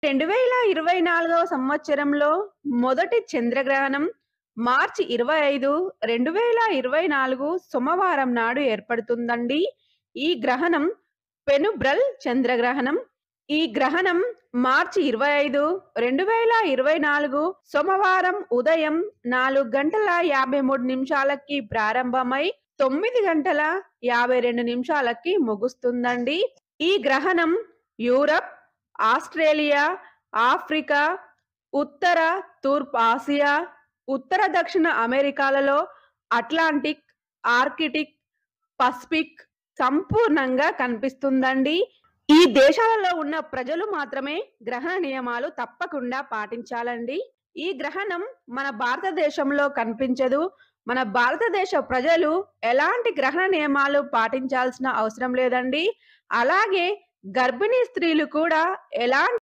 2024వ సంవత్సరంలో మొదటి చంద్రగ్రహణం మార్చి 25, 2024 సోమవారం నాడు ఏర్పడుతుందండి. ఈ గ్రహణం పెనుబ్రల్ చంద్రగ్రహణం. ఈ గ్రహణం మార్చి 25, 2024 సోమవారం ఉదయం 4 గంటల 53 నిమిషాలకి ప్రారంభమై 9 గంటల 52 నిమిషాలకి ముగుస్తుందండి. ఈ గ్రహణం యూరప్, ఆస్ట్రేలియా, ఆఫ్రికా, ఉత్తర, తూర్పు ఆసియా, ఉత్తర దక్షిణ అమెరికాలలో అట్లాంటిక్, ఆర్కిటిక్, పసిఫిక్ సంపూర్ణంగా కనిపిస్తుందండి. ఈ దేశాలలో ఉన్న ప్రజలు మాత్రమే గ్రహణ నియమాలు తప్పకుండా పాటించాలండి. ఈ గ్రహణం మన భారతదేశంలో కనిపించదు. మన భారతదేశ ప్రజలు ఎలాంటి గ్రహణ నియమాలు పాటించాల్సిన అవసరం లేదండి. అలాగే గర్భిణీ స్త్రీలు కూడా ఎలాంటి